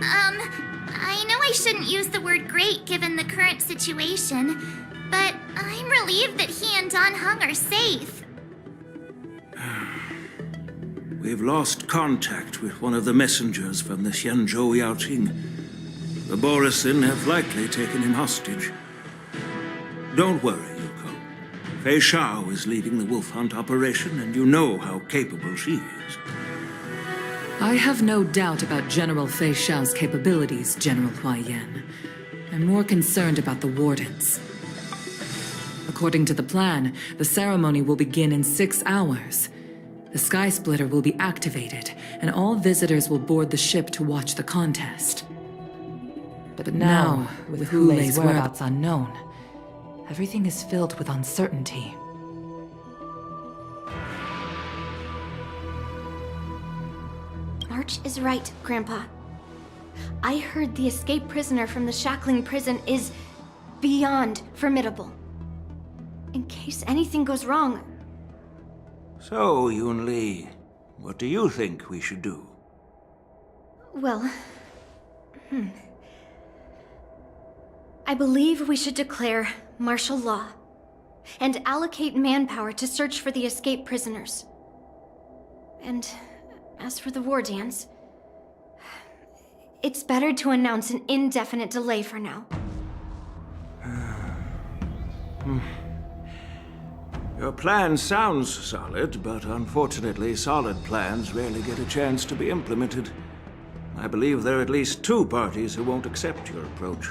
I know I shouldn't use the word great given the current situation, but I'm relieved that he and Don Hung are safe. We've lost contact with one of the messengers from the Xianzhou Yaoting. The Borisin have likely taken him hostage. Don't worry, Yuko. Fei Shao is leading the wolf hunt operation, and you know how capable she is. I have no doubt about General Fei Shao's capabilities, General Huaiyan. I'm more concerned about the Wardens. According to the plan, the ceremony will begin in 6 hours. The Sky Splitter will be activated, and all visitors will board the ship to watch the contest. But now, with Hulei's whereabouts unknown, everything is filled with uncertainty. March is right, Grandpa. I heard the escaped prisoner from the shackling prison is beyond formidable. In case anything goes wrong... So, Yun-Li, what do you think we should do? Well... I believe we should declare martial law and allocate manpower to search for the escaped prisoners. And as for the war dance, it's better to announce an indefinite delay for now. Your plan sounds solid, but unfortunately solid plans rarely get a chance to be implemented. I believe there are at least 2 parties who won't accept your approach.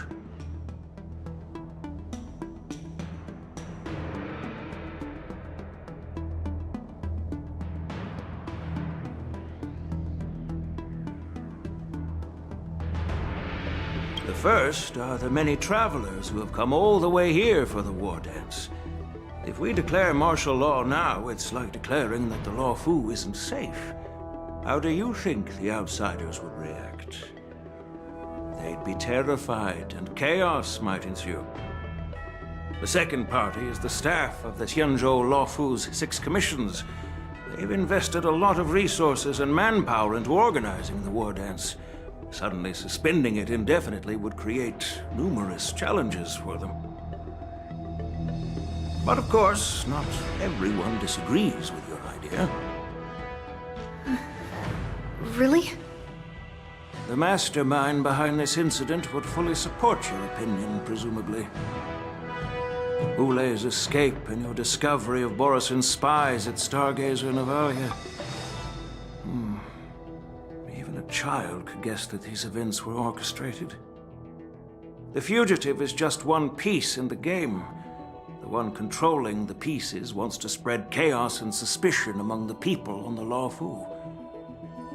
The first are the many travelers who have come all the way here for the war dance. If we declare martial law now, it's like declaring that the Law Fu isn't safe. How do you think the outsiders would react? They'd be terrified, and chaos might ensue. The second party is the staff of the Xianzhou Law Fu's 6 commissions. They've invested a lot of resources and manpower into organizing the war dance. Suddenly suspending it indefinitely would create numerous challenges for them. But of course, not everyone disagrees with your idea. Really? The mastermind behind this incident would fully support your opinion, presumably. Hulei's escape and your discovery of Borisin's spies at Stargazer Navalia. Even a child could guess that these events were orchestrated. The fugitive is just one piece in the game. The one controlling the pieces wants to spread chaos and suspicion among the people on the Law Fu.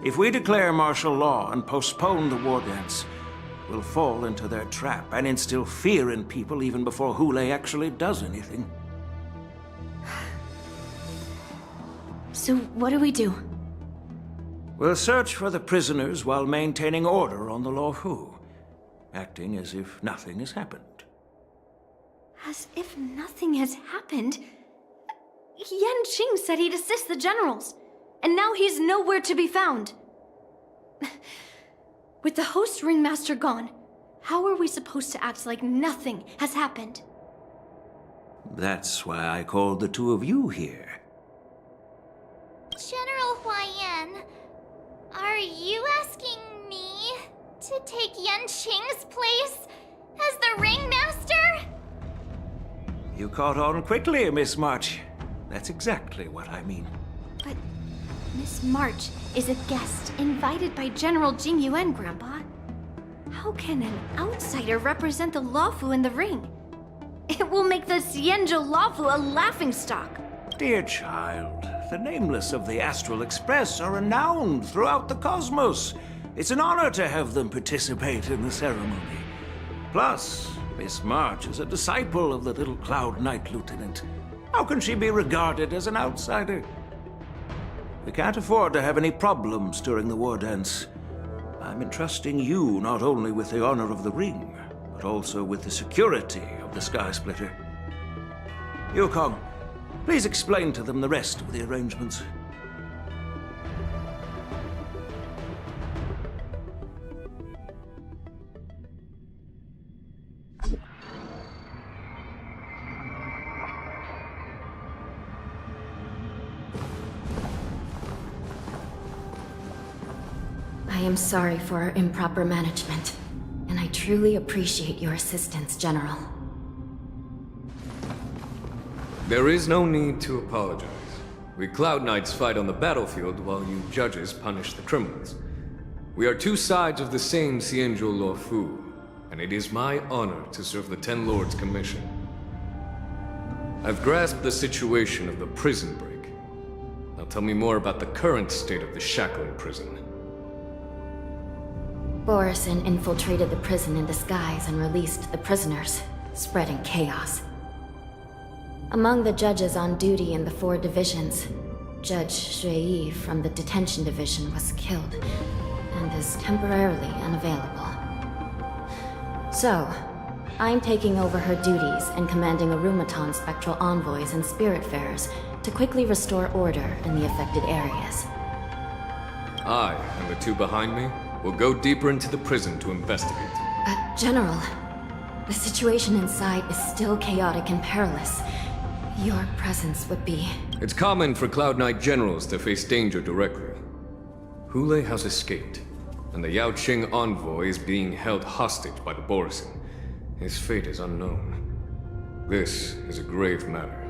If we declare martial law and postpone the war dance, we'll fall into their trap and instill fear in people even before Hulei actually does anything. So what do we do? We'll search for the prisoners while maintaining order on the Law Fu, acting as if nothing has happened. As if nothing has happened? Yan Qing said he'd assist the generals, and now he's nowhere to be found. With the host ringmaster gone, how are we supposed to act like nothing has happened? That's why I called the 2 of you here. General Huaiyan, are you asking me to take Yan Qing's place as the ringmaster? You caught on quickly, Miss March. That's exactly what I mean. But Miss March is a guest invited by General Jing Yuan, Grandpa. How can an outsider represent the Law Fu in the ring? It will make the Xianzhou Law Fu a laughingstock. Dear child, the nameless of the Astral Express are renowned throughout the cosmos. It's an honor to have them participate in the ceremony. Plus, Miss March is a disciple of the Little Cloud Knight Lieutenant. How can she be regarded as an outsider? We can't afford to have any problems during the war dance. I'm entrusting you not only with the honor of the ring, but also with the security of the Sky Splitter. Yukong, please explain to them the rest of the arrangements. am sorry for our improper management, and I truly appreciate your assistance, General. There is no need to apologize. We Cloud Knights fight on the battlefield while you judges punish the criminals. We are two sides of the same Xianzhou Luofu, and it is my honor to serve the Ten Lords' commission. I've grasped the situation of the prison break. Now tell me more about the current state of the Shackling prison. Borison infiltrated the prison in disguise and released the prisoners, spreading chaos. Among the judges on duty in the 4 divisions, Judge Shui from the Detention Division was killed and is temporarily unavailable. So, I'm taking over her duties and commanding Arumaton spectral envoys and spiritfarers to quickly restore order in the affected areas. I and the 2 behind me will go deeper into the prison to investigate. General, the situation inside is still chaotic and perilous. Your presence would be... It's common for Cloud Knight generals to face danger directly. Hule has escaped, and the Yaoqing envoy is being held hostage by the Borison. His fate is unknown. This is a grave matter.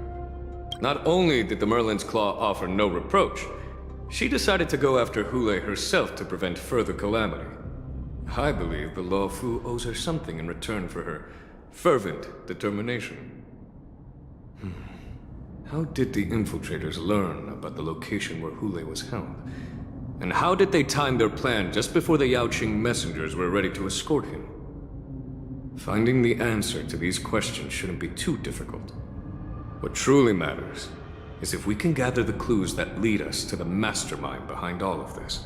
Not only did the Merlin's Claw offer no reproach, she decided to go after Hule herself to prevent further calamity. I believe the Luofu owes her something in return for her fervent determination. How did the infiltrators learn about the location where Hule was held? And how did they time their plan just before the Yaoqing messengers were ready to escort him? Finding the answer to these questions shouldn't be too difficult. What truly matters is if we can gather the clues that lead us to the mastermind behind all of this.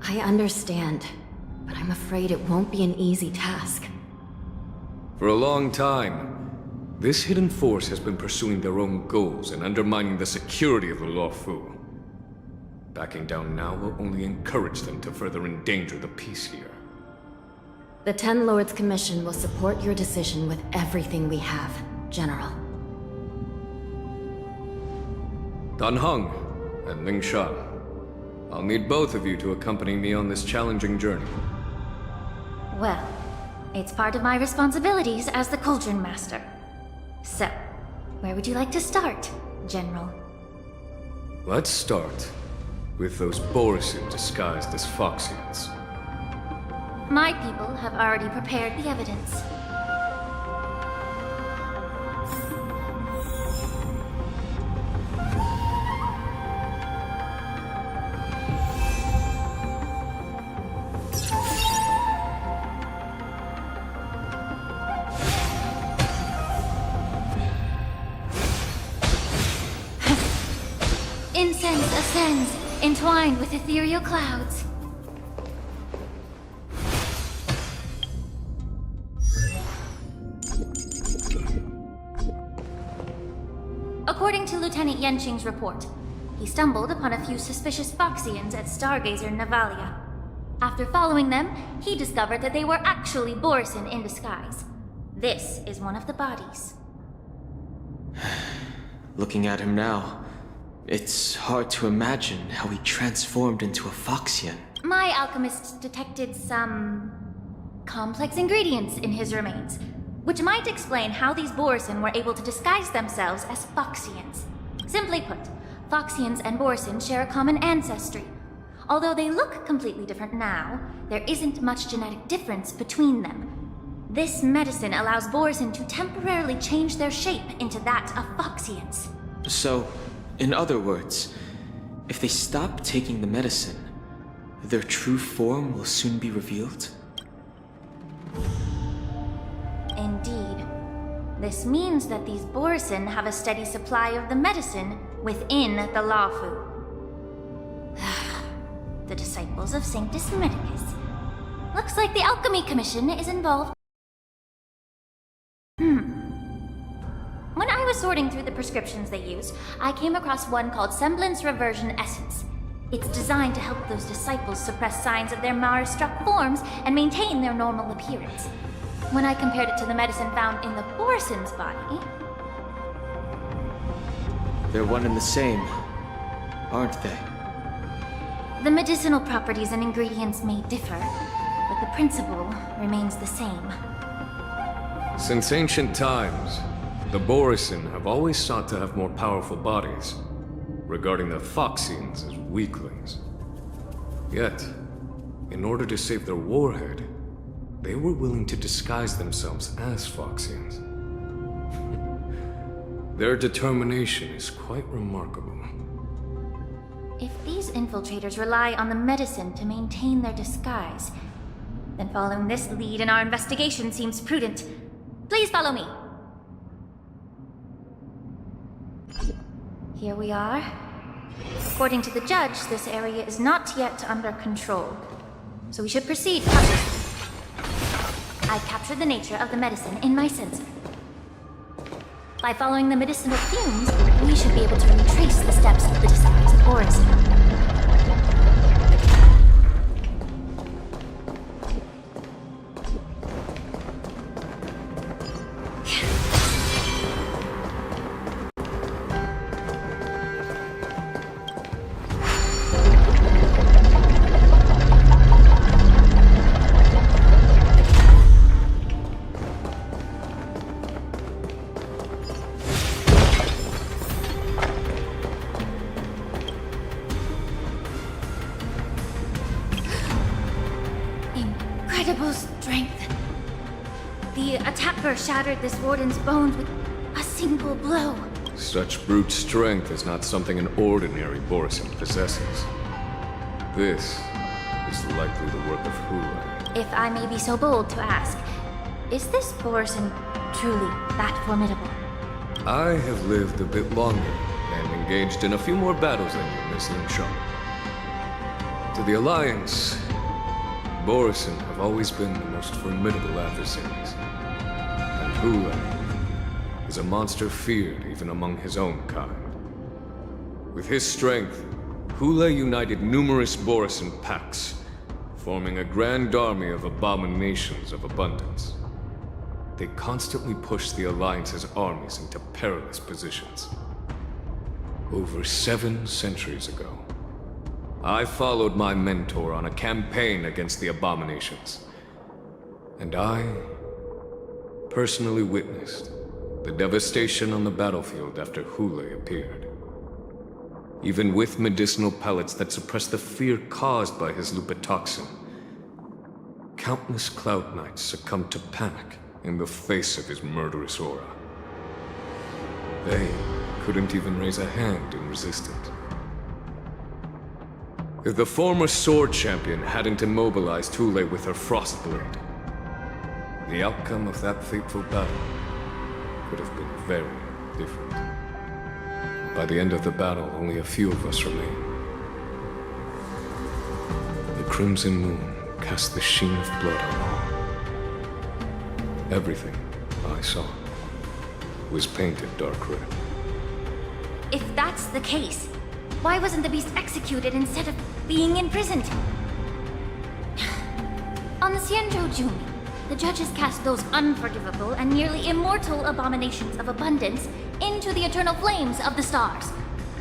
I understand, but I'm afraid it won't be an easy task. For a long time, this hidden force has been pursuing their own goals and undermining the security of the Luofu. Backing down now will only encourage them to further endanger the peace here. The Ten Lords Commission will support your decision with everything we have, General. Dan Heng and Ling Shan, I'll need both of you to accompany me on this challenging journey. Well, it's part of my responsibilities as the Cauldron Master. So, where would you like to start, General? Let's start with those Borison disguised as Foxians. My people have already prepared the evidence. Incense ascends, entwined with ethereal clouds. According to Lieutenant Yanqing's report, he stumbled upon a few suspicious Foxians at Stargazer Navalia. After following them, he discovered that they were actually Borison in disguise. This is one of the bodies. Looking at him now, it's hard to imagine how he transformed into a Foxian. My alchemists detected some complex ingredients in his remains, which might explain how these Borison were able to disguise themselves as Foxians. Simply put, Foxians and Borison share a common ancestry. Although they look completely different now, there isn't much genetic difference between them. This medicine allows Borison to temporarily change their shape into that of Foxians. So, in other words, if they stop taking the medicine, their true form will soon be revealed? Indeed. This means that these Borison have a steady supply of the medicine within the Luofu. The disciples of Sanctus Medicus. Looks like the Alchemy Commission is involved. When I was sorting through the prescriptions they used, I came across one called Semblance Reversion Essence. It's designed to help those disciples suppress signs of their Mara-struck forms and maintain their normal appearance. When I compared it to the medicine found in the Borison's body... They're one and the same, aren't they? The medicinal properties and ingredients may differ, but the principle remains the same. Since ancient times, the Borisin have always sought to have more powerful bodies, regarding the Phoxians as weaklings. Yet, in order to save their warhead, they were willing to disguise themselves as Phoxians. Their determination is quite remarkable. If these infiltrators rely on the medicine to maintain their disguise, then following this lead in our investigation seems prudent. Please follow me. Here we are. According to the judge, this area is not yet under control, so we should proceed cautiously. I've captured the nature of the medicine in my sensor. By following the medicinal fumes, we should be able to retrace the steps of the disguise of Orison. Incredible strength. The attacker shattered this warden's bones with a single blow. Such brute strength is not something an ordinary Borisin possesses. This is likely the work of Hula. If I may be so bold to ask, is this Borison truly that formidable? I have lived a bit longer and engaged in a few more battles than you, Miss Lingshaw. To the Alliance, Borisin have always been the most formidable adversaries. And Hula is a monster feared even among his own kind. With his strength, Hula united numerous Borisin packs, forming a grand army of abominations of abundance. They constantly push the Alliance's armies into perilous positions. Over 7 centuries ago, I followed my mentor on a campaign against the abominations. And I personally witnessed the devastation on the battlefield after Hule appeared. Even with medicinal pellets that suppressed the fear caused by his lupitoxin, countless Cloud Knights succumbed to panic in the face of his murderous aura. They couldn't even raise a hand in resistance. If the former sword champion hadn't immobilized Hule with her frost blade, the outcome of that fateful battle could have been very different. By the end of the battle, only a few of us remained. The crimson moon cast the sheen of blood on all. Everything I saw was painted dark red. If that's the case, why wasn't the beast executed instead of being imprisoned? On the Xianzhou Jumi, the judges cast those unforgivable and nearly immortal abominations of abundance into the eternal flames of the stars,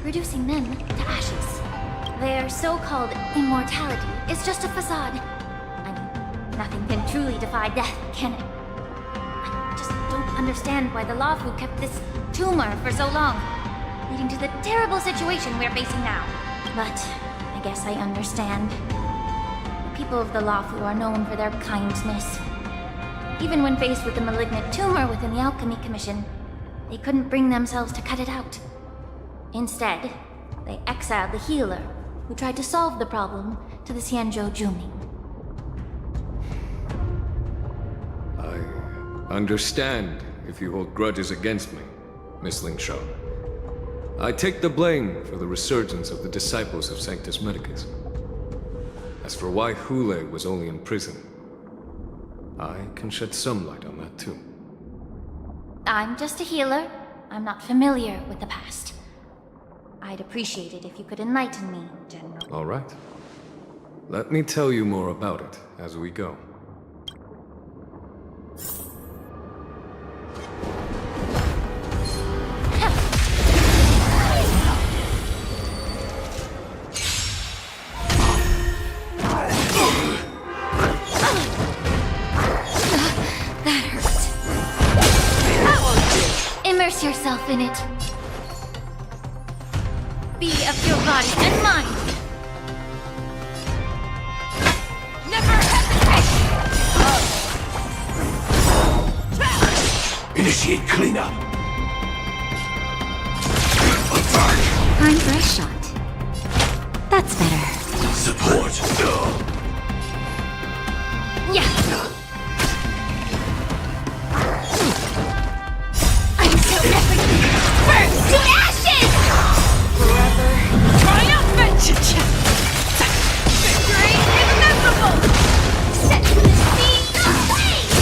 reducing them to ashes. Their so-called immortality is just a facade. I mean, nothing can truly defy death, can it? I just don't understand why the Luofu kept this tumor for so long, leading to the terrible situation we're facing now. But I guess I understand. The people of the Luofu are known for their kindness. Even when faced with a malignant tumor within the Alchemy Commission, they couldn't bring themselves to cut it out. Instead, they exiled the healer, who tried to solve the problem, to the Xianzhou Jumi. I understand if you hold grudges against me, Miss Lingshaw. I take the blame for the resurgence of the disciples of Sanctus Medicus. As for why Hule was only in prison, I can shed some light on that too. I'm just a healer. I'm not familiar with the past. I'd appreciate it if you could enlighten me, General. All right. Let me tell you more about it as we go. be of your body and mind. Never hesitate! Initiate cleanup. Time for a shot. That's better. Support. Yeah. I'm so epic. Burn to ashes! Forever triumphant! Victory inevitable! Set to the sea of fate!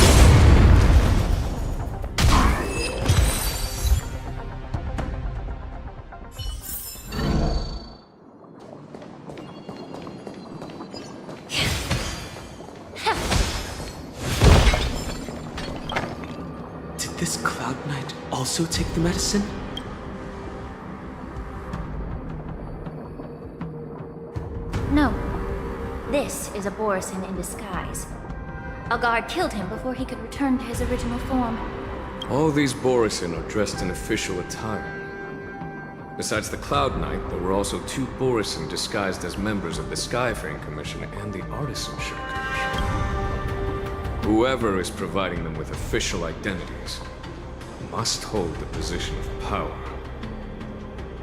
Did this Cloud Knight also take the medicine? No. This is a Borisin in disguise. A guard killed him before he could return to his original form. All these Borisin are dressed in official attire. Besides the Cloud Knight, there were also 2 Borisin disguised as members of the Skyfaring Commission and the Artisanship Commission. Whoever is providing them with official identities must hold the position of power.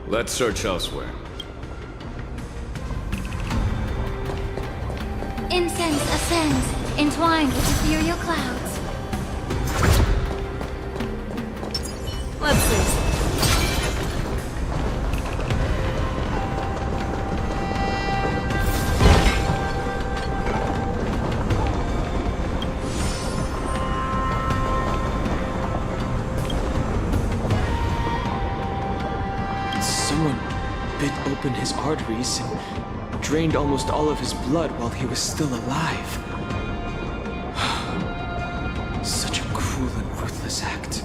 Let's search elsewhere. Incense ascends, entwined with ethereal clouds. Let's listen. Someone bit open his arteries and drained almost all of his blood while he was still alive. Such a cruel and ruthless act.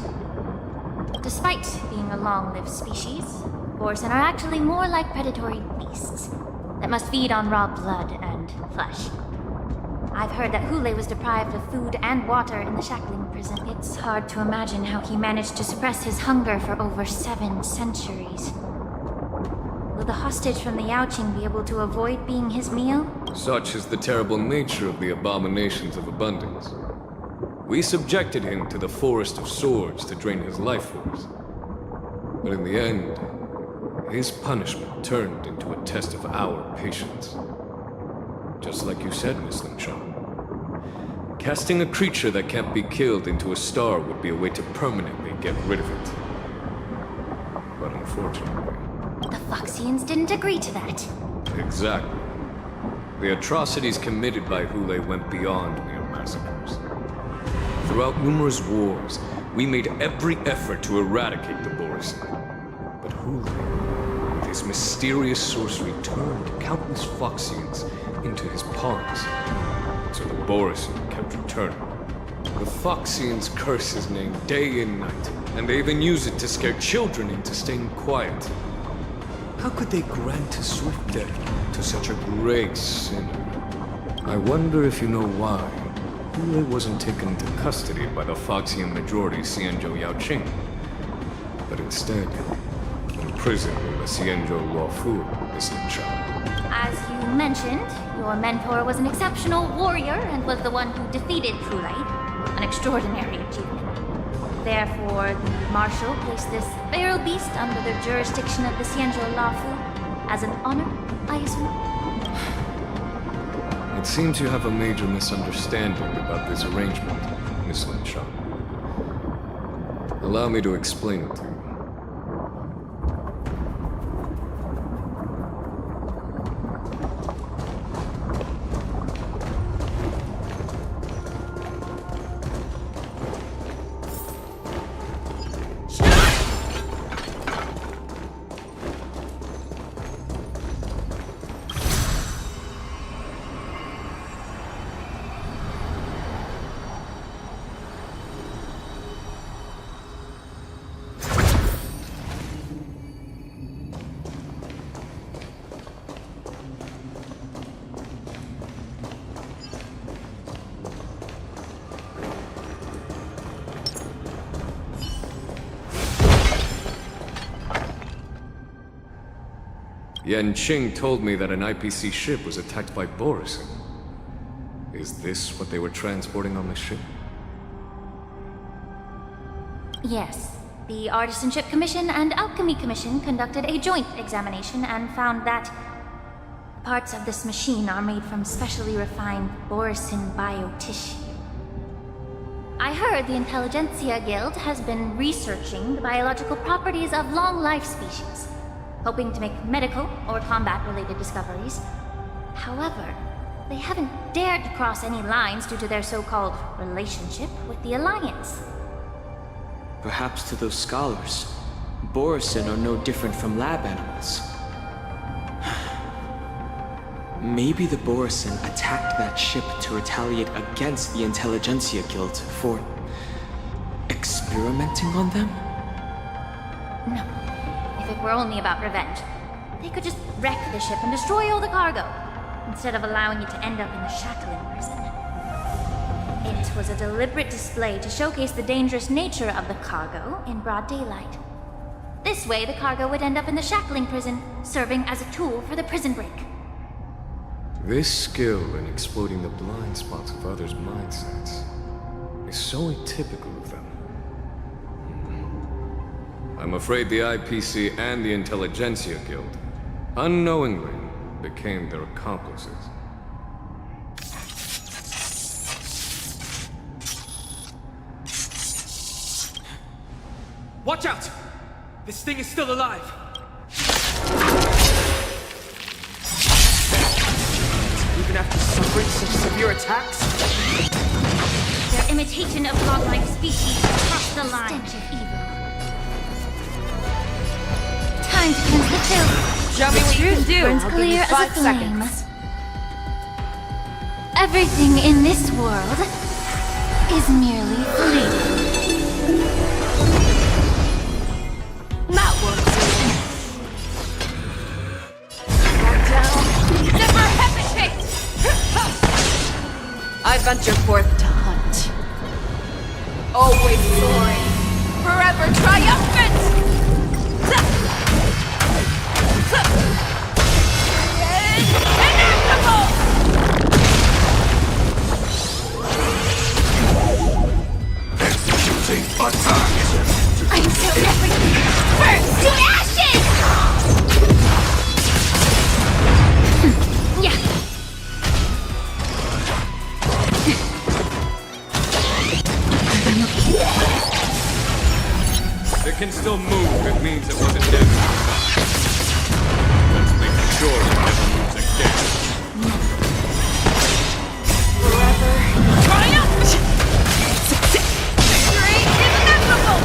Despite being a long-lived species, Borisin are actually more like predatory beasts that must feed on raw blood and flesh. I've heard that Hule was deprived of food and water in the shackling prison. It's hard to imagine how he managed to suppress his hunger for over 7 centuries. Will the hostage from the Yaoqing be able to avoid being his meal? Such is the terrible nature of the abominations of abundance. We subjected him to the Forest of Swords to drain his life force. But in the end, his punishment turned into a test of our patience. Just like you said, Miss Linshaw. Casting a creature that can't be killed into a star would be a way to permanently get rid of it. But unfortunately... The Foxians didn't agree to that. Exactly. The atrocities committed by Hule went beyond mere massacres. Throughout numerous wars, we made every effort to eradicate the Borisin. But Hule, with his mysterious sorcery, turned countless Foxians into his pawns. So the Borisin kept returning. The Foxians curse his name day and night, and they even use it to scare children into staying quiet. How could they grant a swift death to such a great sinner? I wonder if you know why Hule wasn't taken into custody by the Foxian majority Xianzhou Yaoqing, but instead imprisoned in the Xianzhou Luofu, Miss Linshaw. As you mentioned, your mentor was an exceptional warrior and was the one who defeated Hule, an extraordinary achievement. Therefore, the Marshal placed this feral beast under the jurisdiction of the Xianzhou Luofu as an honor, I assume? It seems you have a major misunderstanding about this arrangement, Miss Linshaw. Allow me to explain it to you. Yanqing told me that an IPC ship was attacked by Borison. Is this what they were transporting on the ship? Yes. The Artisanship Commission and Alchemy Commission conducted a joint examination and found that parts of this machine are made from specially refined Borison biotissue. I heard the Intelligentsia Guild has been researching the biological properties of long-life species, hoping to make medical or combat-related discoveries. However, they haven't dared to cross any lines due to their so-called relationship with the Alliance. Perhaps to those scholars, Borison are no different from lab animals. Maybe the Borison attacked that ship to retaliate against the Intelligentsia Guild for experimenting on them? No. If it were only about revenge, they could just wreck the ship and destroy all the cargo, instead of allowing it to end up in the shackling prison. It was a deliberate display to showcase the dangerous nature of the cargo in broad daylight. This way, the cargo would end up in the shackling prison, serving as a tool for the prison break. This skill in exploiting the blind spots of others' mindsets is so atypical of them. I'm afraid the IPC and the Intelligentsia Guild unknowingly became their accomplices. Watch out! This thing is still alive! Even after suffering such severe attacks? Their imitation of long-life species crossed the line. Stench of evil. Time to cleanse the filth. Show me what you can do. Burns I'll give you clear as a 5 flame. seconds. Everything in this world is merely fleeting. That works. Back down. Never hesitate! I venture forth to hunt. Always soaring. Forever triumphant! Inevitable! Executing attack! I'm so everything burns to ashes! Yeah. It can still move, it means it wasn't dead. Let's make sure it never moves again. Forever triumphant! Victory is inevitable!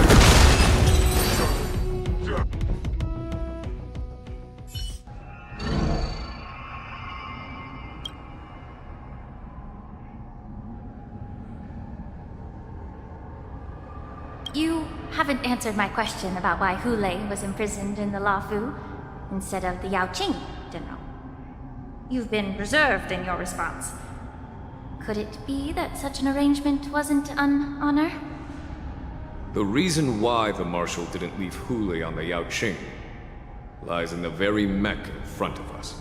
You haven't answered my question about why Hule was imprisoned in the Lafu instead of the Yaoqing, General. You've been reserved in your response. Could it be that such an arrangement wasn't an honor? The reason why the Marshal didn't leave Hule on the Yaoqing lies in the very mech in front of us.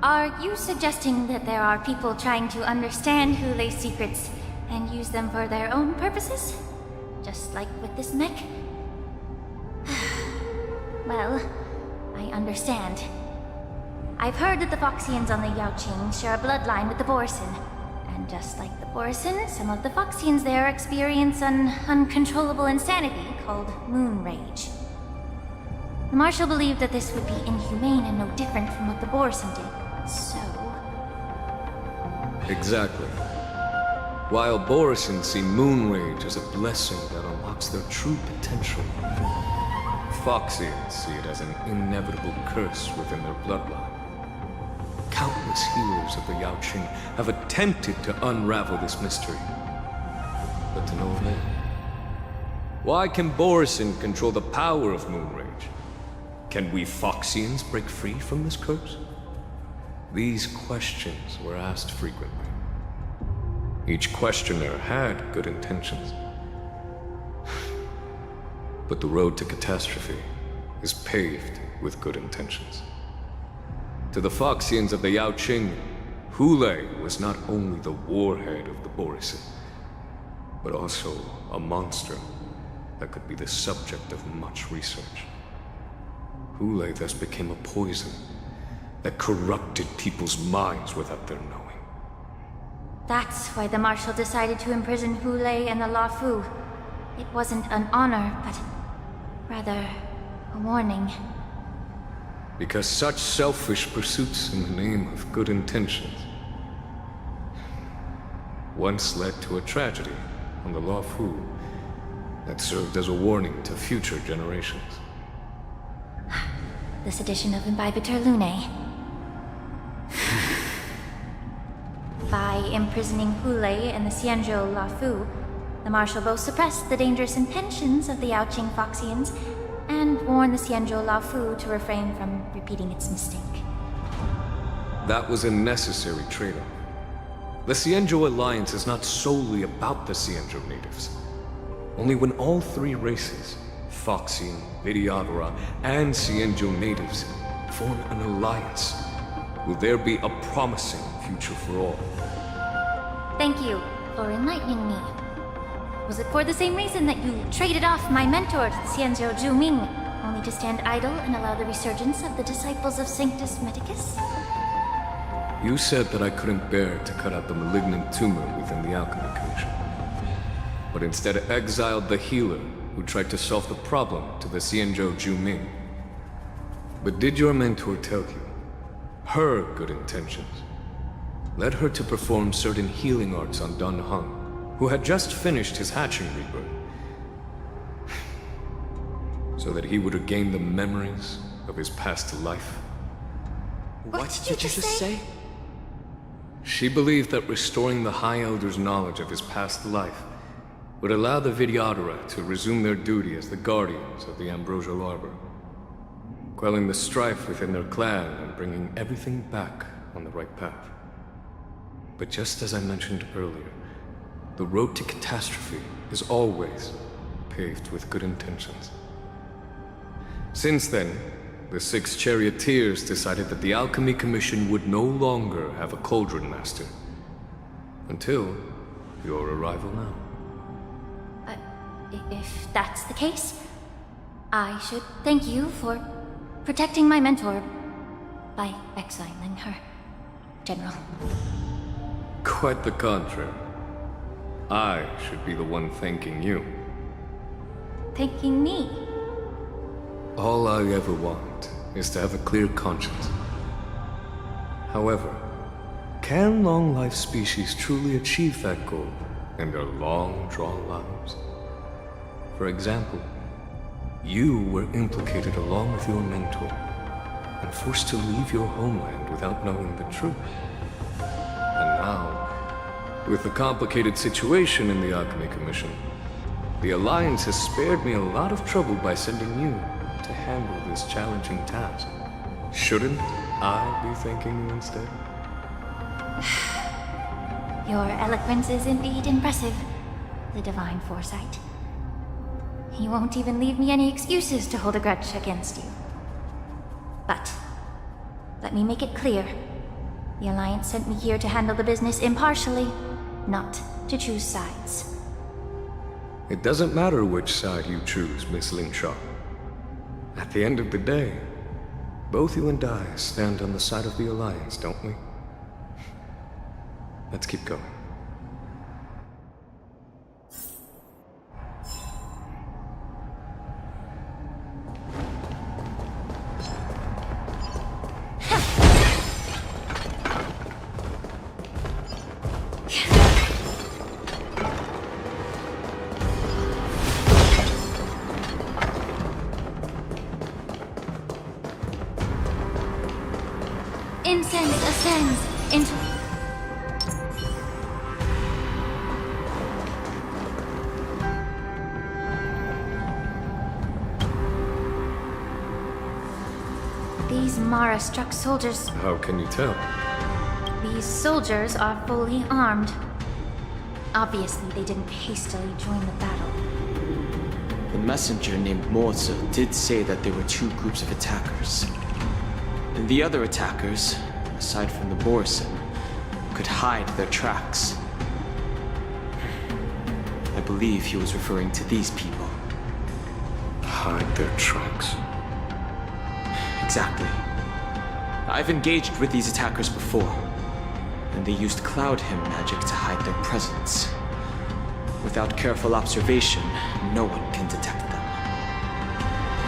Are you suggesting that there are people trying to understand Hule's secrets and use them for their own purposes? Just like with this mech? Well, I understand. I've heard that the Foxians on the Yaoqing share a bloodline with the Borison. And just like the Borison, some of the Foxians there experience an uncontrollable insanity called moon rage. The Marshal believed that this would be inhumane and no different from what the Borison did, so... Exactly. While Borison see moon rage as a blessing that unlocks their true potential, Foxians see it as an inevitable curse within their bloodline. Countless healers of the Yaoqing have attempted to unravel this mystery, but to no avail. Why can Borison control the power of moon rage? Can we Foxians break free from this curse? These questions were asked frequently. Each questioner had good intentions. But the road to catastrophe is paved with good intentions. To the Foxians of the Yaoqing, Hulei was not only the warhead of the Borisin, but also a monster that could be the subject of much research. Hulei thus became a poison that corrupted people's minds without their knowing. That's why the Marshal decided to imprison Hulei and the Luofu. It wasn't an honor, but rather a warning. Because such selfish pursuits in the name of good intentions once led to a tragedy on the Luofu that served as a warning to future generations. This edition of Imbibitor Lunae. By imprisoning Hulei and the Xianzhou Luofu, the Marshal both suppressed the dangerous intentions of the Yaoqing Foxians and warned the Xianzhou Luofu to refrain from repeating its mistake. That was a necessary trade-off. The Xianzhou Alliance is not solely about the Xianzhou natives. Only when all three races, Foxian, Vidyadhara, and Xianzhou natives, form an alliance, will there be a promising future for all. Thank you for enlightening me. Was it for the same reason that you traded off my mentor to the Xianzhou Zhuming, only to stand idle and allow the resurgence of the disciples of Sanctus Medicus? You said that I couldn't bear to cut out the malignant tumor within the Alchemy Commission, but instead exiled the healer who tried to solve the problem to the Xianzhou Zhuming. But did your mentor tell you her good intentions led her to perform certain healing arts on Dan Heng, who had just finished his hatching rebirth, so that he would regain the memories of his past life? What did you just say? She believed that restoring the High Elder's knowledge of his past life would allow the Vidyadhara to resume their duty as the guardians of the Ambrosial Arbor, quelling the strife within their clan and bringing everything back on the right path. But just as I mentioned earlier, the road to catastrophe is always paved with good intentions. Since then, the 6 charioteers decided that the Alchemy Commission would no longer have a cauldron master. Until your arrival now. If that's the case, I should thank you for protecting my mentor by exiling her, General. Quite the contrary. I should be the one thanking you. Thanking me? All I ever want is to have a clear conscience. However, can long-life species truly achieve that goal in their long-drawn lives? For example, you were implicated along with your mentor and forced to leave your homeland without knowing the truth. And now, with the complicated situation in the Alchemy Commission, the Alliance has spared me a lot of trouble by sending you to handle this challenging task. Shouldn't I be thanking you instead? Your eloquence is indeed impressive, the divine foresight. You won't even leave me any excuses to hold a grudge against you. But let me make it clear. The Alliance sent me here to handle the business impartially, not to choose sides. It doesn't matter which side you choose, Miss Lingshaw. At the end of the day, both you and I stand on the side of the Alliance, don't we? Let's keep going. Incense ascends into... These Mara-struck soldiers... How can you tell? These soldiers are fully armed. Obviously, they didn't hastily join the battle. The messenger named Mozo did say that there were 2 groups of attackers. And the other attackers, aside from the Borison, could hide their tracks. I believe he was referring to these people. Hide their tracks. Exactly. I've engaged with these attackers before, and they used Cloud Hymn magic to hide their presence. Without careful observation, no one can detect them.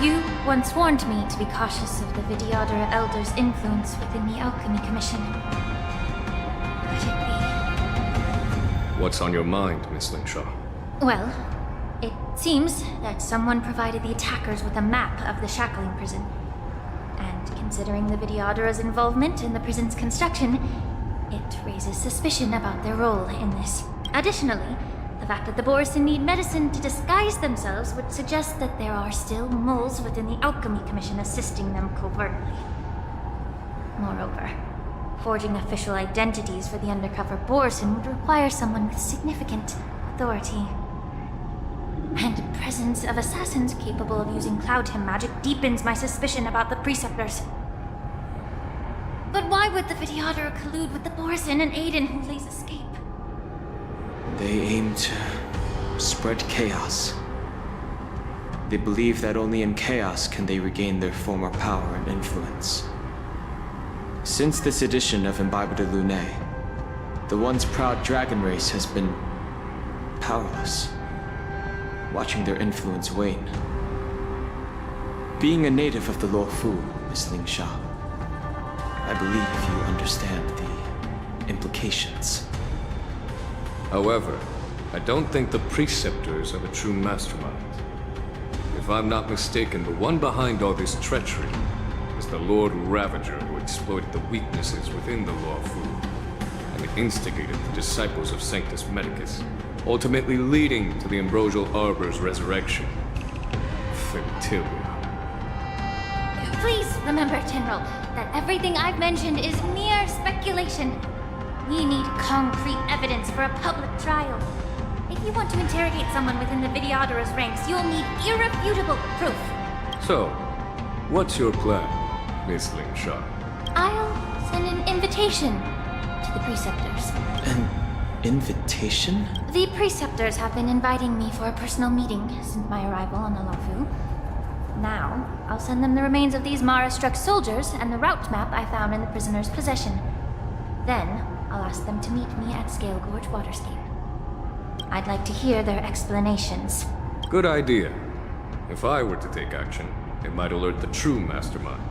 You once warned me to be cautious of the Vidyadhara Elder's influence within the Alchemy Commission. Could it be? What's on your mind, Miss Linshaw? Well, it seems that someone provided the attackers with a map of the shackling prison. And considering the Vidyadhara's involvement in the prison's construction, it raises suspicion about their role in this. Additionally, the fact that the Borison need medicine to disguise themselves would suggest that there are still moles within the Alchemy Commission assisting them covertly. Moreover, forging official identities for the undercover Borison would require someone with significant authority. And the presence of assassins capable of using Cloud Hymn magic deepens my suspicion about the Preceptors. But why would the Vidyadhara collude with the Borison and aid in Hulei's escape? They aim to spread chaos. They believe that only in chaos can they regain their former power and influence. Since this edition of Imbibe de Lune, the once proud dragon race has been powerless, watching their influence wane. Being a native of the Luofu, Miss Lingsha, I believe you understand the implications. However, I don't think the Preceptors are the true mastermind. If I'm not mistaken, the one behind all this treachery is the Lord Ravager who exploited the weaknesses within the Luofu and instigated the disciples of Sanctus Medicus, ultimately leading to the Ambrosial Arbor's resurrection. Fentilia. Please remember, General, that everything I've mentioned is mere speculation. We need concrete evidence for a public trial. If you want to interrogate someone within the Vidyadhara's ranks, you'll need irrefutable proof. So, what's your plan, Miss Lingshaw? I'll send an invitation to the Preceptors. An invitation? The Preceptors have been inviting me for a personal meeting since my arrival on the Luofu. Now, I'll send them the remains of these Mara-struck soldiers and the route map I found in the prisoner's possession. Then, I'll ask them to meet me at Scale Gorge Waterscape. I'd like to hear their explanations. Good idea. If I were to take action, it might alert the true mastermind.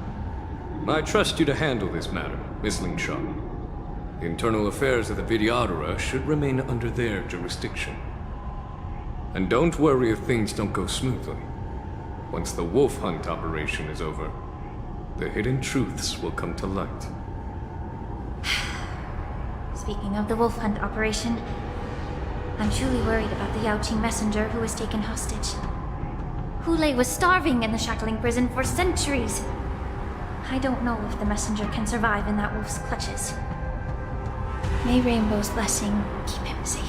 I trust you to handle this matter, Miss Lingshaw. The internal affairs of the Vidyadhara should remain under their jurisdiction. And don't worry if things don't go smoothly. Once the wolf hunt operation is over, the hidden truths will come to light. Speaking of the wolf hunt operation, I'm truly worried about the Yaoqing messenger who was taken hostage. Hulei was starving in the shackling prison for centuries. I don't know if the messenger can survive in that wolf's clutches. May Rainbow's blessing keep him safe.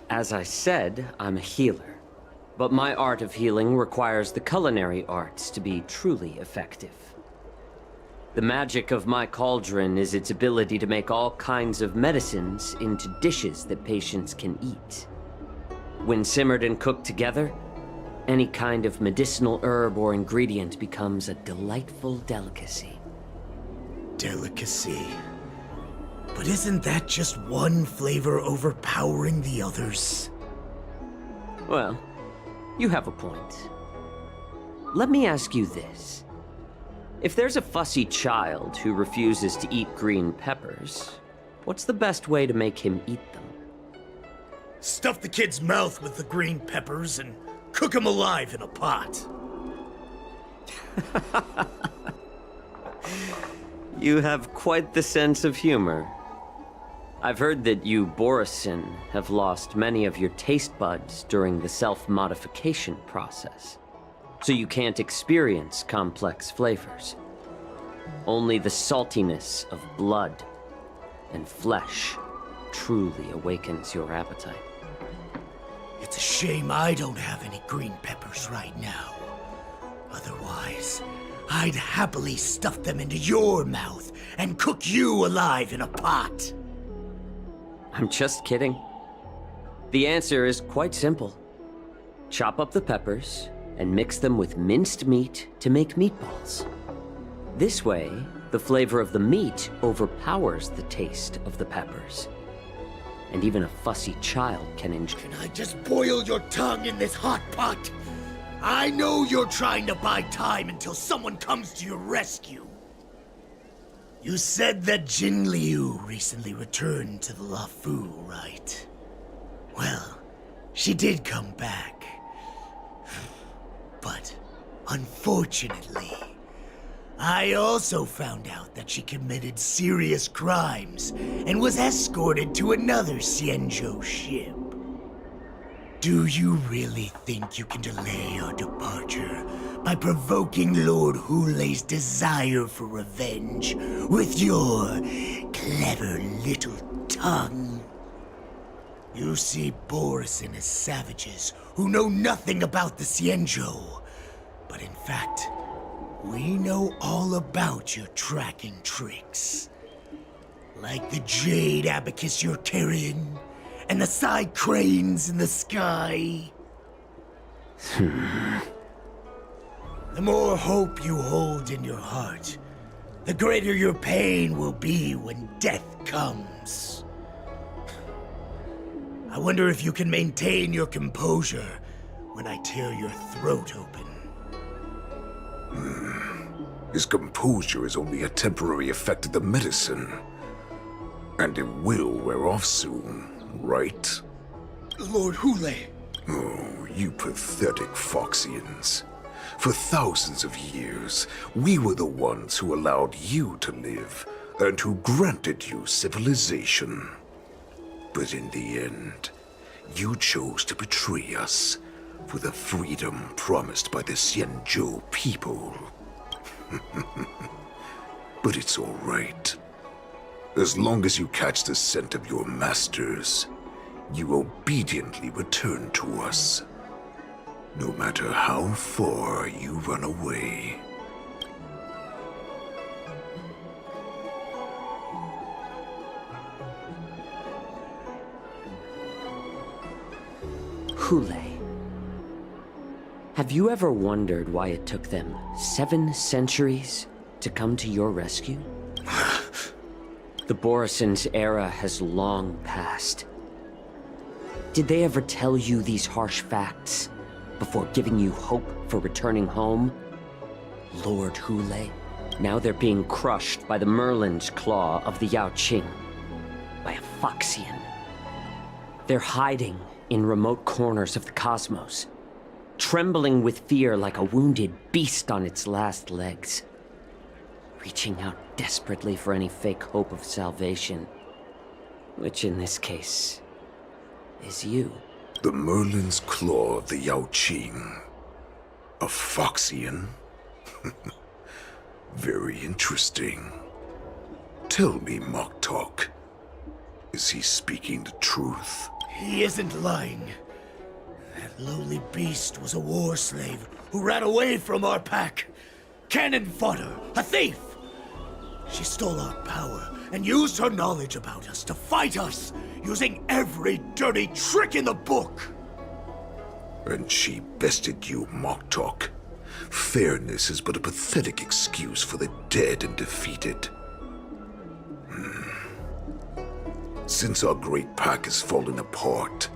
As I said, I'm a healer. But my art of healing requires the culinary arts to be truly effective. The magic of my cauldron is its ability to make all kinds of medicines into dishes that patients can eat. When simmered and cooked together, any kind of medicinal herb or ingredient becomes a delightful delicacy. Delicacy. But isn't that just one flavor overpowering the others? Well, you have a point. Let me ask you this. If there's a fussy child who refuses to eat green peppers, what's the best way to make him eat them? Stuff the kid's mouth with the green peppers and cook him alive in a pot. You have quite the sense of humor. I've heard that you, Borison, have lost many of your taste buds during the self-modification process, so you can't experience complex flavors. Only the saltiness of blood and flesh truly awakens your appetite. It's a shame I don't have any green peppers right now. Otherwise, I'd happily stuff them into your mouth and cook you alive in a pot. I'm just kidding. The answer is quite simple. Chop up the peppers and mix them with minced meat to make meatballs. This way, the flavor of the meat overpowers the taste of the peppers. And even a fussy child can enjoy. Can I just boil your tongue in this hot pot? I know you're trying to buy time until someone comes to your rescue. You said that Jin Liu recently returned to the Luofu, right? Well, she did come back. But, unfortunately, I also found out that she committed serious crimes and was escorted to another Xianzhou ship. Do you really think you can delay our departure by provoking Lord Hulei's desire for revenge with your clever little tongue? You see Borison as savages who know nothing about the Xianzhou, but in fact, we know all about your tracking tricks. Like the jade abacus you're carrying, and the side cranes in the sky. The more hope you hold in your heart, the greater your pain will be when death comes. I wonder if you can maintain your composure when I tear your throat open. His composure is only a temporary effect of the medicine. And it will wear off soon, right? Lord Hulei. Oh, you pathetic Foxians. For thousands of years, we were the ones who allowed you to live, and who granted you civilization. But in the end, you chose to betray us for the freedom promised by the Xianzhou people. But it's all right. As long as you catch the scent of your masters, you obediently return to us. No matter how far you run away. Hulei. Have you ever wondered why it took them 7 centuries to come to your rescue? The Borison's era has long passed. Did they ever tell you these harsh facts before giving you hope for returning home? Lord Hulei, now they're being crushed by the Merlin's claw of the Yaoqing, by a Foxian. They're hiding in remote corners of the cosmos, trembling with fear like a wounded beast on its last legs, reaching out desperately for any fake hope of salvation, which in this case is you. The Merlin's claw of the Yaoqing. A Foxian? Very interesting. Tell me, Moktok, is he speaking the truth? He isn't lying. That lowly beast was a war slave who ran away from our pack. Cannon fodder, a thief. She stole our power and used her knowledge about us to fight us, using every dirty trick in the book. And she bested you, Moktok. Fairness is but a pathetic excuse for the dead and defeated. Since our great pack has fallen apart,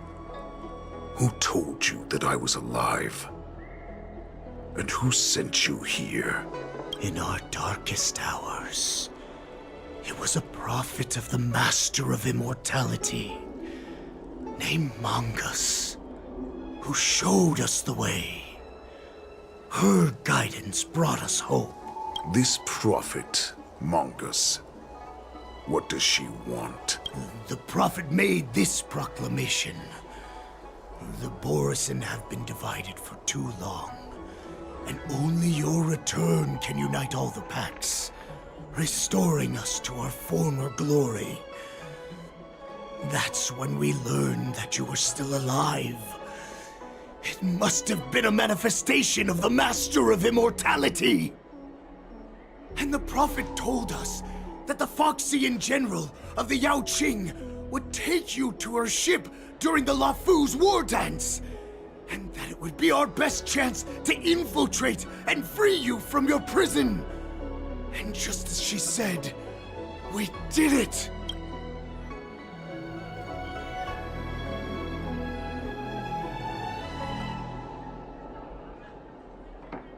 who told you that I was alive? And who sent you here? In our darkest hours, it was a prophet of the Master of Immortality, named Mongus, who showed us the way. Her guidance brought us hope. This prophet, Mongus, what does she want? The prophet made this proclamation. The Borison have been divided for too long, and only your return can unite all the packs, restoring us to our former glory That's when we learned that you were still alive. It must have been a manifestation of the Master of Immortality! And the Prophet told us that the Foxian General of the Yao Qing would take you to her ship during the Lafu's war dance! And that it would be our best chance to infiltrate and free you from your prison! And just as she said, we did it!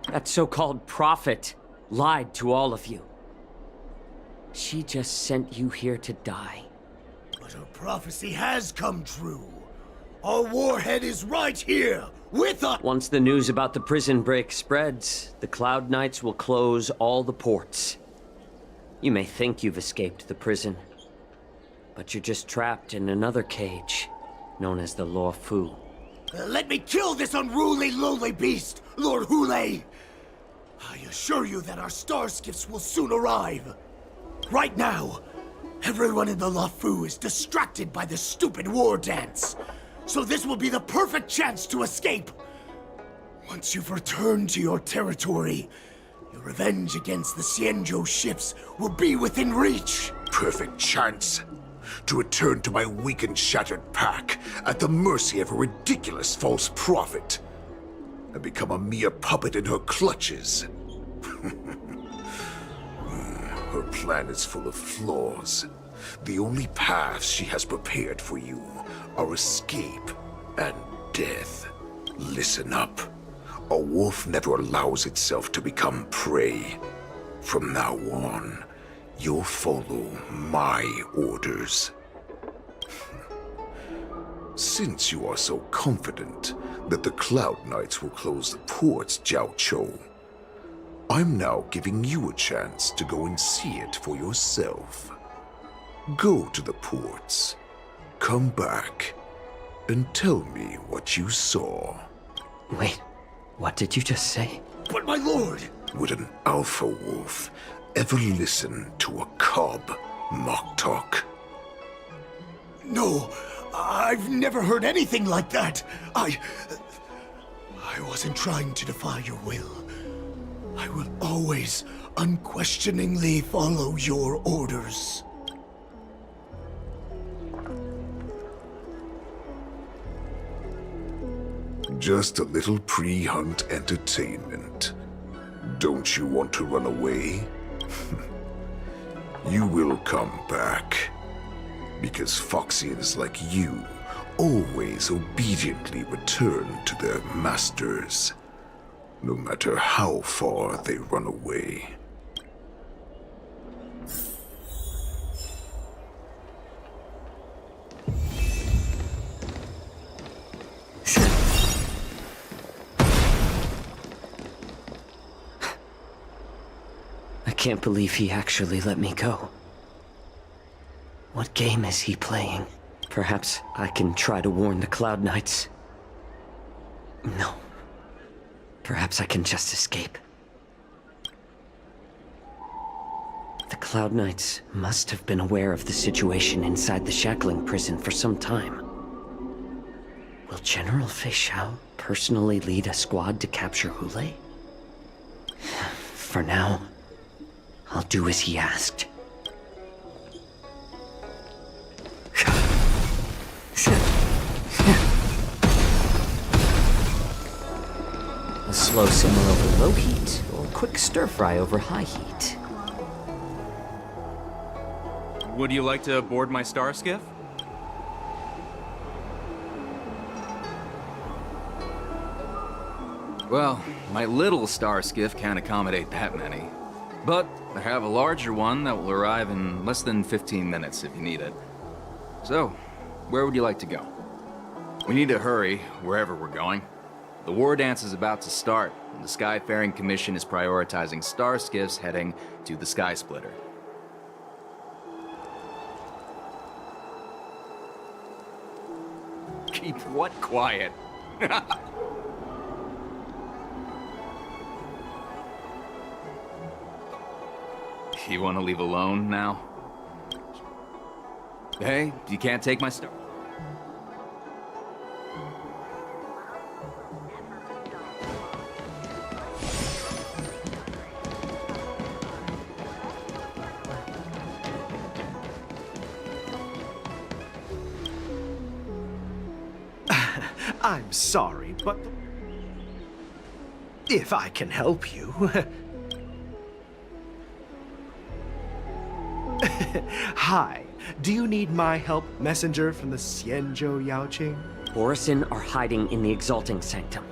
That so-called prophet lied to all of you. She just sent you here to die. But her prophecy has come true. Our warhead is right here, with us! Once the news about the prison break spreads, the Cloud Knights will close all the ports. You may think you've escaped the prison, but you're just trapped in another cage, known as the Law Fu. Let me kill this unruly, lowly beast, Lord Hule! I assure you that our star skiffs will soon arrive. Right now, everyone in the Lafu is distracted by this stupid war dance. So this will be the perfect chance to escape. Once you've returned to your territory, your revenge against the Xianzhou ships will be within reach. Perfect chance to return to my weak and shattered pack at the mercy of a ridiculous false prophet and become a mere puppet in her clutches. Her plan is full of flaws. The only paths she has prepared for you are escape and death. Listen up. A wolf never allows itself to become prey. From now on, you'll follow my orders. Since you are so confident that the Cloud Knights will close the ports, Jiao Chou, I'm now giving you a chance to go and see it for yourself. Go to the ports, come back, and tell me what you saw. Wait, what did you just say? But my lord! Would an alpha wolf ever listen to a cub, Moktok? No, I've never heard anything like that. I wasn't trying to defy your will. I will always unquestioningly follow your orders. Just a little pre-hunt entertainment. Don't you want to run away? You will come back. Because Foxians like you always obediently return to their masters, no matter how far they run away. I can't believe he actually let me go. What game is he playing? Perhaps I can try to warn the Cloud Knights. No. Perhaps I can just escape. The Cloud Knights must have been aware of the situation inside the shackling prison for some time. Will General Fei Xiao personally lead a squad to capture Hule? For now, I'll do as he asked. A slow simmer over low heat, or quick stir fry over high heat. Would you like to board my star skiff? Well, my little star skiff can't accommodate that many. But I have a larger one that will arrive in less than 15 minutes if you need it. So, where would you like to go? We need to hurry, wherever we're going. The war dance is about to start, and the Skyfaring Commission is prioritizing star skiffs heading to the Sky Splitter. Keep what quiet? You want to leave alone now? Hey, you can't take my star. I'm sorry, but if I can help you. Hi, do you need my help, messenger from the Xianzhou Yaoqing? Borison are hiding in the Exalting Sanctum.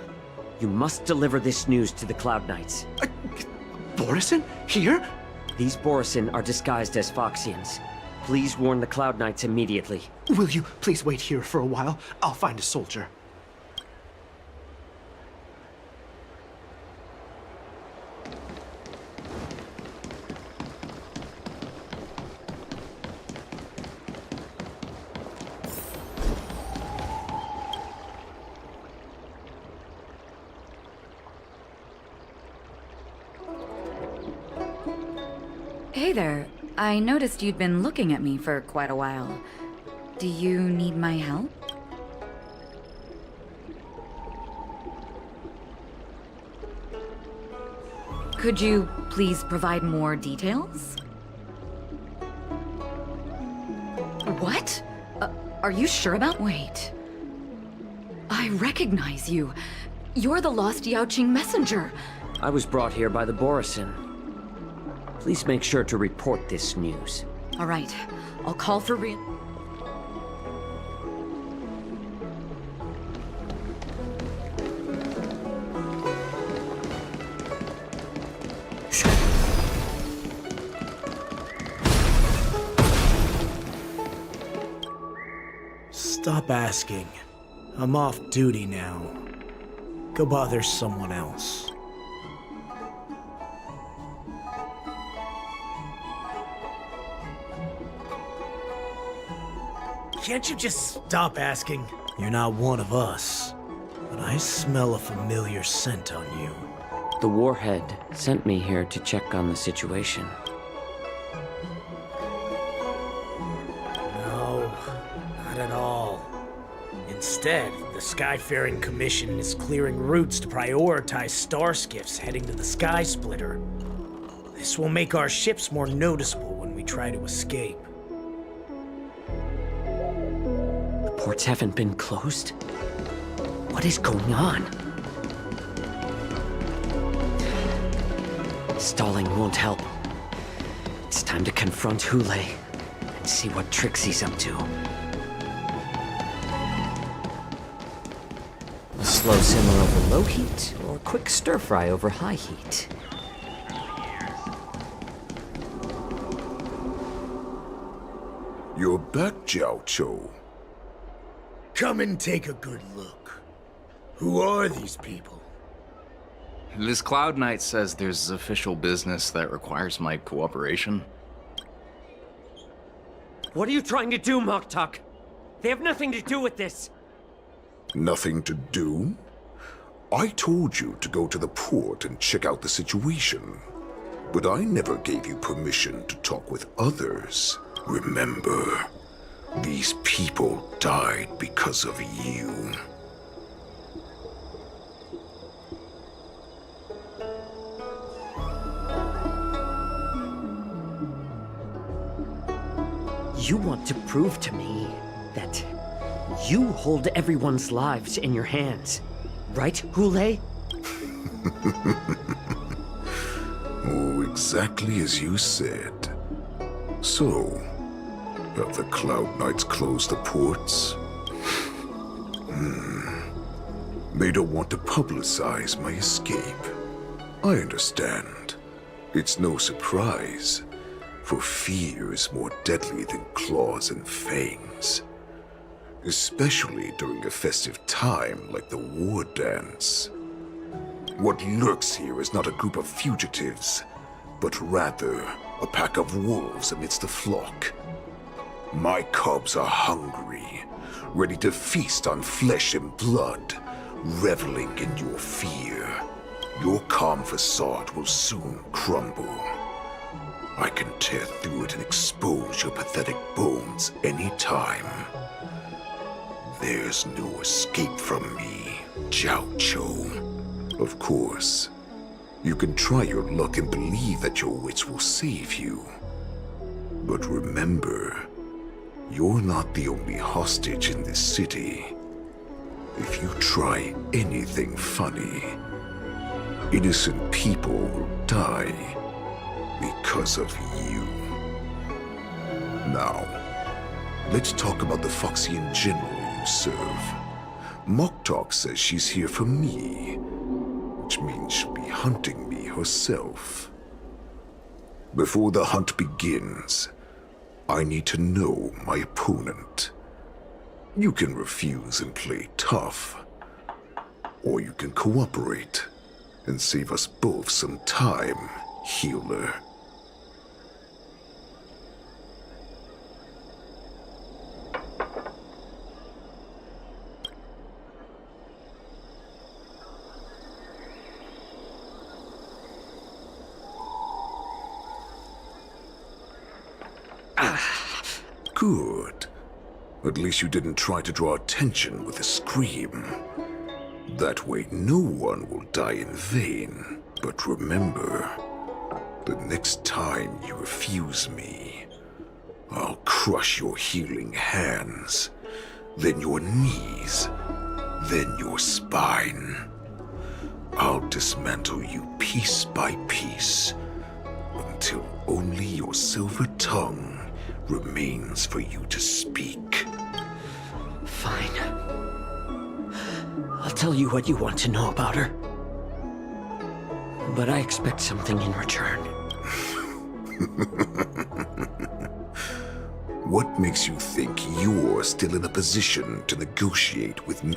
You must deliver this news to the Cloud Knights. Borison? Here? These Borison are disguised as Foxians. Please warn the Cloud Knights immediately. Will you please wait here for a while? I'll find a soldier. Hey there. I noticed you'd been looking at me for quite a while. Do you need my help? Could you please provide more details? What? Are you sure about— Wait. I recognize you. You're the lost Yaoqing messenger. I was brought here by the Borison. Please make sure to report this news. All right. I'll call for real. Stop asking. I'm off duty now. Go bother someone else. Can't you just stop asking? You're not one of us, but I smell a familiar scent on you. The Warhead sent me here to check on the situation. No, not at all. Instead, the Skyfaring Commission is clearing routes to prioritize star skiffs heading to the Sky Splitter. This will make our ships more noticeable when we try to escape. Ports haven't been closed? What is going on? Stalling won't help. It's time to confront Hule and see what tricks he's up to. A slow simmer over low heat, or quick stir fry over high heat? You're back, Jiao Chou. Come and take a good look. Who are these people? This Cloud Knight says there's official business that requires my cooperation. What are you trying to do, Moktok? They have nothing to do with this. Nothing to do? I told you to go to the port and check out the situation. But I never gave you permission to talk with others. Remember, these people died because of you. You want to prove to me that you hold everyone's lives in your hands, right, Hule? Oh, exactly as you said. So, have the Cloud Knights closed the ports? They don't want to publicize my escape. I understand. It's no surprise, for fear is more deadly than claws and fangs. Especially during a festive time like the war dance. What lurks here is not a group of fugitives, but rather a pack of wolves amidst the flock. My cubs are hungry, ready to feast on flesh and blood, reveling in your fear. Your calm facade will soon crumble. I can tear through it and expose your pathetic bones words any time. There's no escape from me, Jiao. Of course, you can try your luck and believe that your wits will save you. But remember, you're not the only hostage in this city. If you try anything funny, innocent people will die because of you. Now, let's talk about the Foxian general you serve. Moktok says she's here for me, which means she'll be hunting me herself. Before the hunt begins, I need to know my opponent. You can refuse and play tough, or you can cooperate and save us both some time, healer. Good. At least you didn't try to draw attention with a scream. That way no one will die in vain. But remember, the next time you refuse me, I'll crush your healing hands, then your knees, then your spine. I'll dismantle you piece by piece, until only your silver tongue remains for you to speak. Fine. I'll tell you what you want to know about her. But I expect something in return. What makes you think you're still in a position to negotiate with me?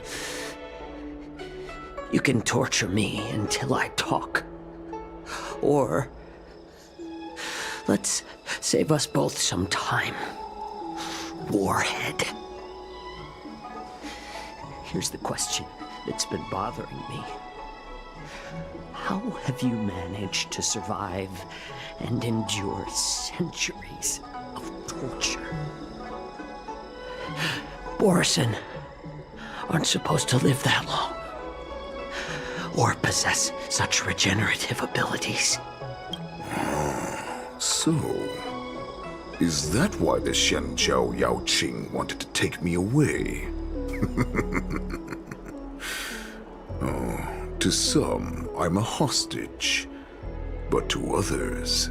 You can torture me until I talk. Or let's save us both some time. Warhead. Here's the question that's been bothering me. How have you managed to survive and endure centuries of torture? Borison aren't supposed to live that long, or possess such regenerative abilities. So, is that why the Shenjiao Yaoqing wanted to take me away? Oh, to some, I'm a hostage. But to others,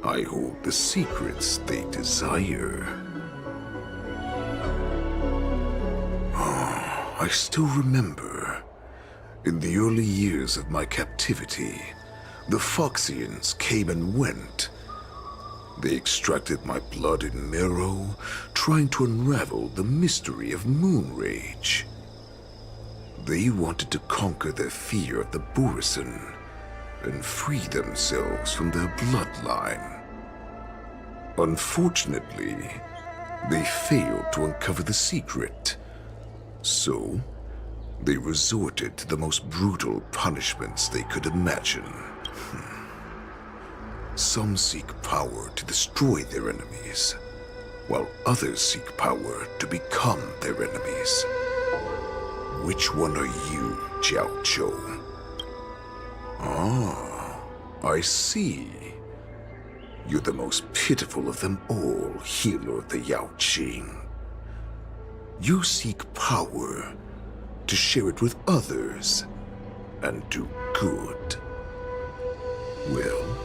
I hold the secrets they desire. Oh, I still remember. In the early years of my captivity, the Foxians came and went. They extracted my blood and marrow, trying to unravel the mystery of moon rage. They wanted to conquer their fear of the Borison and free themselves from their bloodline. Unfortunately, they failed to uncover the secret. So, they resorted to the most brutal punishments they could imagine. Some seek power to destroy their enemies, while others seek power to become their enemies. Which one are you, Jiao Zhou? Ah, I see. You're the most pitiful of them all, healer of the Yaoqing. You seek power to share it with others and do good. Well,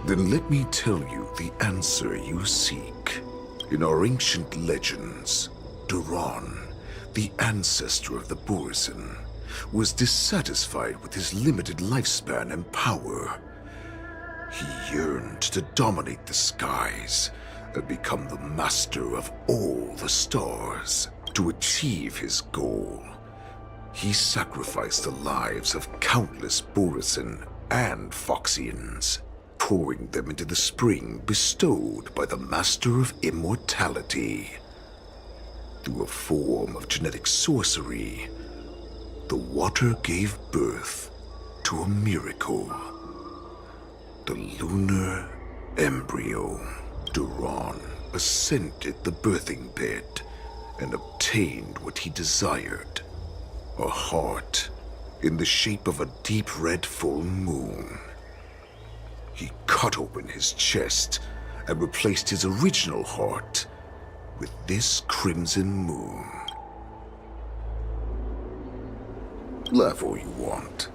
then let me tell you the answer you seek. In our ancient legends, Duran, the ancestor of the Borison, was dissatisfied with his limited lifespan and power. He yearned to dominate the skies and become the master of all the stars. To achieve his goal, he sacrificed the lives of countless Borison and Foxians, pouring them into the spring bestowed by the Master of Immortality. Through a form of genetic sorcery, the water gave birth to a miracle. The lunar embryo. Duran ascended the birthing bed and obtained what he desired. A heart in the shape of a deep red full moon. He cut open his chest and replaced his original heart with this crimson moon. Laugh all you want,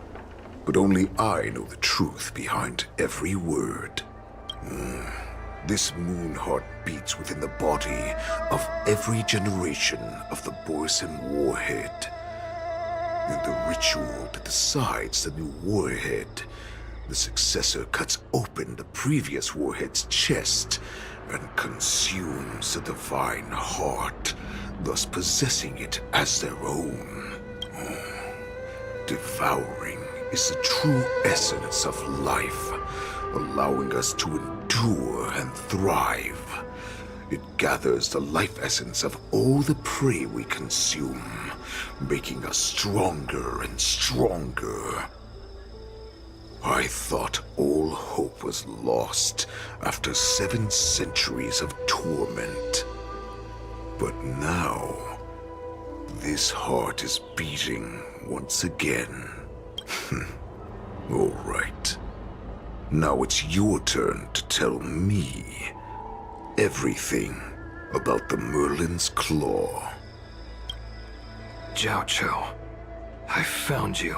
but only I know the truth behind every word. This moon heart beats within the body of every generation of the Borson warhead. In the ritual that decides the new warhead, the successor cuts open the previous warhead's chest and consumes the divine heart, thus possessing it as their own. Devouring is the true essence of life, allowing us to endure and thrive. It gathers the life essence of all the prey we consume, making us stronger and stronger. I thought all hope was lost after 7 centuries of torment. But now, this heart is beating once again. All right. Now it's your turn to tell me everything about the Merlin's Claw. Jiao Cho, I found you.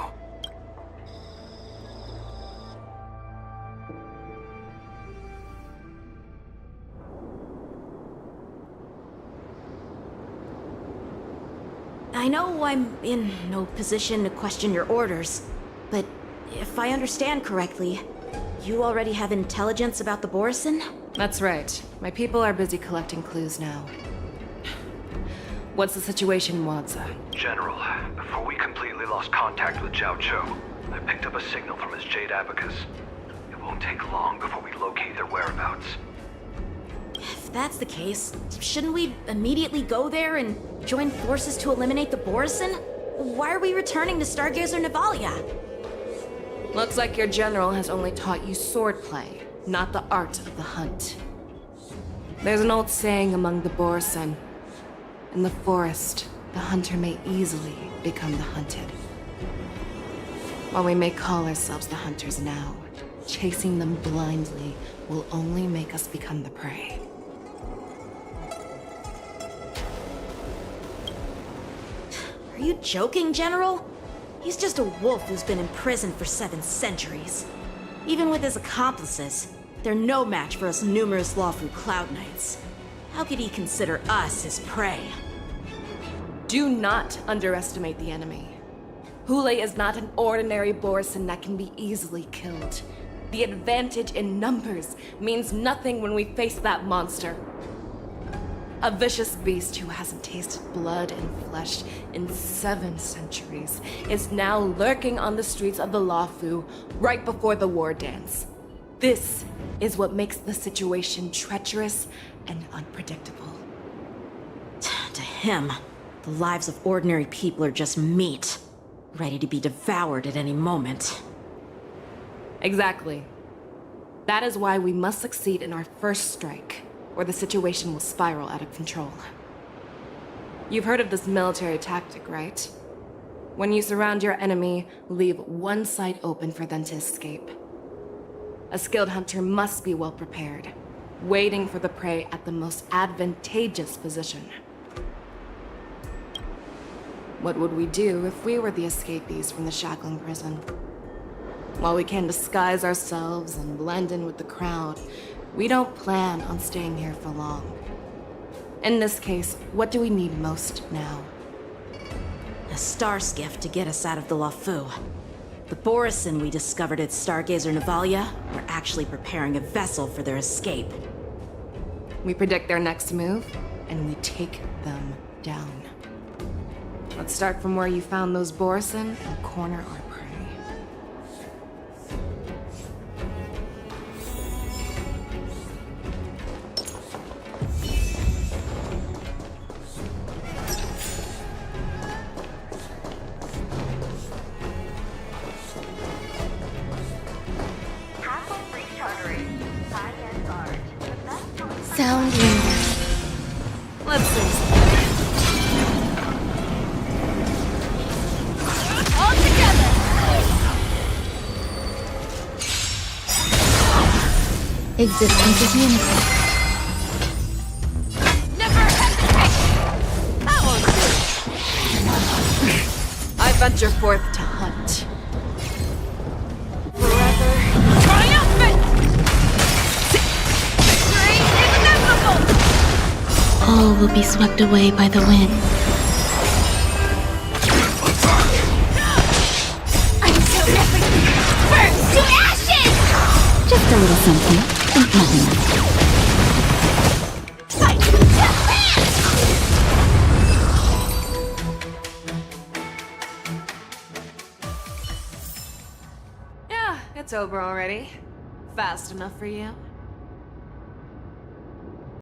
I know I'm in no position to question your orders, but if I understand correctly, you already have intelligence about the Borson? That's right. My people are busy collecting clues now. What's the situation, Wadza? General, before we completely lost contact with Jiao Cho, I picked up a signal from his Jade Abacus. It won't take long before we locate their whereabouts. If that's the case, shouldn't we immediately go there and join forces to eliminate the Borson? Why are we returning to Stargazer Navalia? Looks like your general has only taught you swordplay, not the art of the hunt. There's an old saying among the Borson. In the forest, the hunter may easily become the hunted. While we may call ourselves the hunters now, chasing them blindly will only make us become the prey. Are you joking, General? He's just a wolf who's been imprisoned for 7 centuries. Even with his accomplices, they're no match for us numerous lawful Cloud Knights. How could he consider us his prey? Do not underestimate the enemy. Hule is not an ordinary Borson that can be easily killed. The advantage in numbers means nothing when we face that monster. A vicious beast who hasn't tasted blood and flesh in 7 centuries is now lurking on the streets of the Luofu right before the war dance. This is what makes the situation treacherous and unpredictable. To him, the lives of ordinary people are just meat, ready to be devoured at any moment. Exactly. That is why we must succeed in our first strike, or the situation will spiral out of control. You've heard of this military tactic, right? When you surround your enemy, leave one side open for them to escape. A skilled hunter must be well prepared, waiting for the prey at the most advantageous position. What would we do if we were the escapees from the shackling prison? While we can disguise ourselves and blend in with the crowd, we don't plan on staying here for long. In this case, what do we need most now? A star skiff to get us out of the Luofu. The Borson we discovered at Stargazer Navalia were actually preparing a vessel for their escape. We predict their next move, and we take them down. Let's start from where you found those Borson and corner our prey. Sound linger. Let's see. All together! Existence is unified. Never hesitate! That won't do. I venture forth to hunt. Forever. Triumphant! Victory inevitable! All will be swept away by the wind. Until everything burns to ashes! Just a little something. Think nothing of it. Fight to Yeah, it's over already. Fast enough for you?